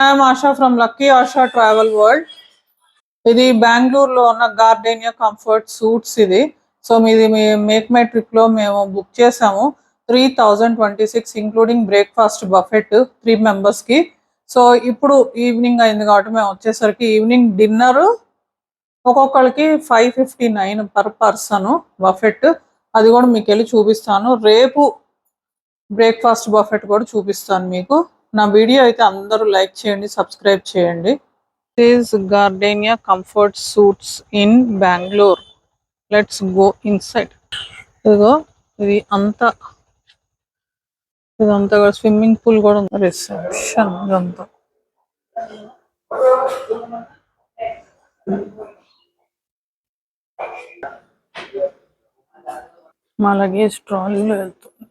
I'm Asha from Lucky Asha Travel World. ఇది బెంగళూరులో ఉన్న గార్డెనియా కంఫర్ట్ సూట్స్ ఇది. సో మీది మేక్ మై ట్రిప్లో మేము బుక్ చేసాము 3026 ఇంక్లూడింగ్ బ్రేక్ఫాస్ట్ బఫెట్ 3 మెంబర్స్కి. సో ఇప్పుడు ఈవినింగ్ అయింది కాబట్టి మేము వచ్చేసరికి ఈవినింగ్ డిన్నర్ ఒక్కొక్కరికి 559 పర్ పర్సన్ బఫెట్. అది కూడా మీకు వెళ్ళి చూపిస్తాను. రేపు బ్రేక్ఫాస్ట్ బఫెట్ కూడా చూపిస్తాను మీకు. నా వీడియో అయితే అందరూ లైక్ చేయండి, సబ్స్క్రైబ్ చేయండి. This is Gardenia Comfort Suits in Bangalore. Let's go inside. ఇదిగో ఇదంతా కూడా స్విమ్మింగ్ పూల్ కూడా ఉంది. రిసెప్షన్ ఇదంతా మా లగేజ్ ట్రాలీలో వెళ్తుంది.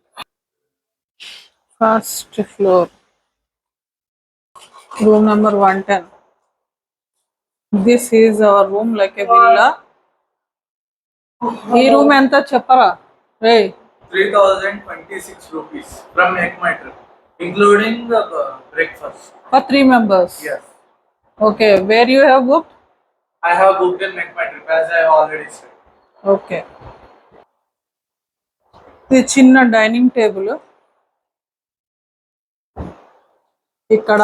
First floor, room number 110. This is our room like A villa. ఈ రూమ్ ఎంత చెప్పరా రే? 3026 rupees from Make My Trip, including the breakfast. For 3 members? Yes. Okay, where you have booked? I have booked in Make My Trip as I already said. Okay. ఇది చిన్న dining table. ఇక్కడ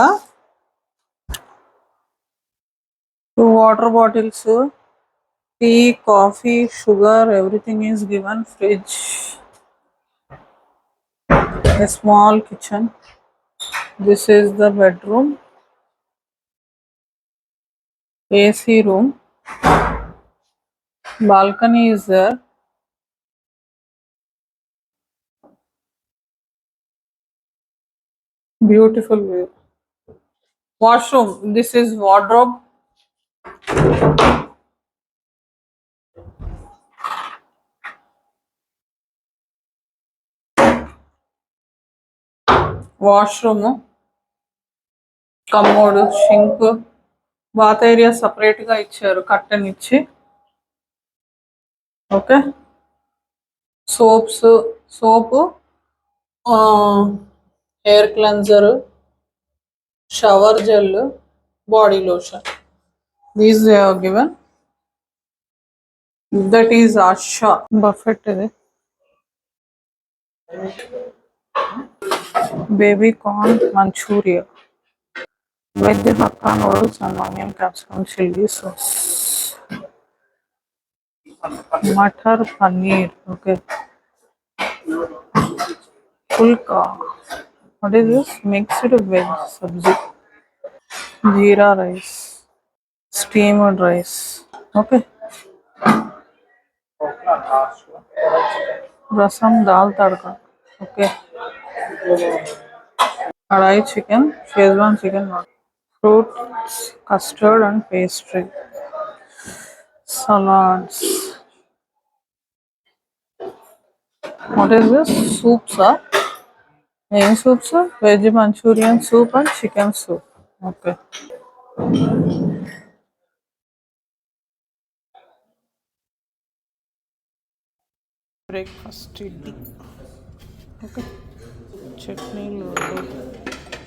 2 water bottles, tea, coffee, sugar, everything is given. Fridge, a small kitchen. This is the bedroom, AC room, balcony is there. Beautiful view. Washroom, this is wardrobe. Washroom, commode, sink, bath area separate గా ఇచ్చారు curtain ఇచ్చి. Okay, soap, hair cleanser, shower gel, body lotion. These they are given. That is Asha buffet. ఇది baby corn manchurian, veg hakka noodles and onion capsicum chilli sauce, matar paneer. Okay, pulka. What is this? Mixed veg sabzi, jeera rice, steamed rice. Okay, rasam, dal tadka. Okay, kadai chicken, Schezwan chicken, fruits, custard and pastry, salads. What is this? Soups are? Any soups are? Veg Manchurian soup and chicken soup. Okay. Breakfast idli. Okay. Chutney,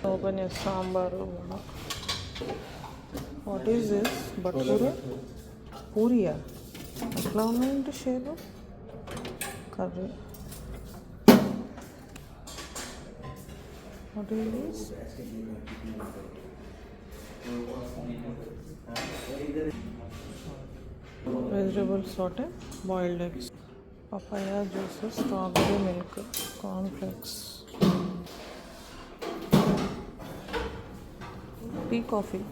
open a sambar. What is this? Bhatura? Puriya. ఎట్లా ఉన్నాయంటే shape? Curry. What is this? Vegetable saute, boiled eggs, papaya juices, strawberry milk, cornflakes, tea, coffee.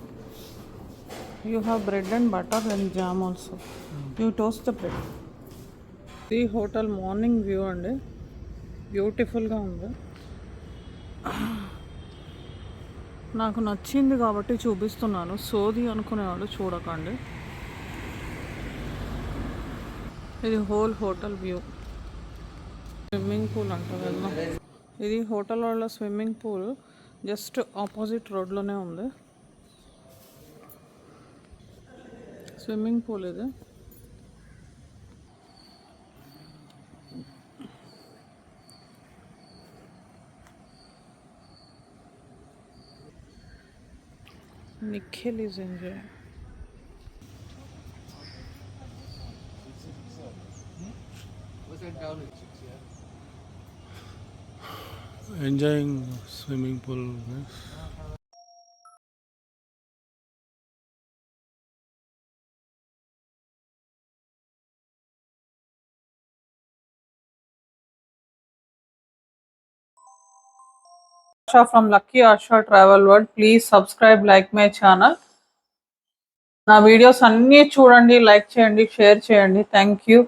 You have bread and butter and jam also. You toast the bread. The hotel morning view and beautiful గా ఉంది. నాకు నచ్చింది కాబట్టి చూపిస్తున్నాను. సోది అనుకునేవాళ్ళు చూడకండి. ఇది whole hotel view. Swimming pool అంట వెళ్దాం. ఇది హోటల్ వాళ్ళ స్విమ్మింగ్ పూల్ జస్ట్ ఆపోజిట్ రోడ్లోనే ఉంది. స్విమ్మింగ్ పూల్ ఇది. Nikhil is enjoying. Enjoying swimming pool. Yes. Asha from Lucky Asha Travel World. Please subscribe, like my channel. నా వీడియోస్ అన్నీ చూడండి, like చేయండి, షేర్ చేయండి. Thank you.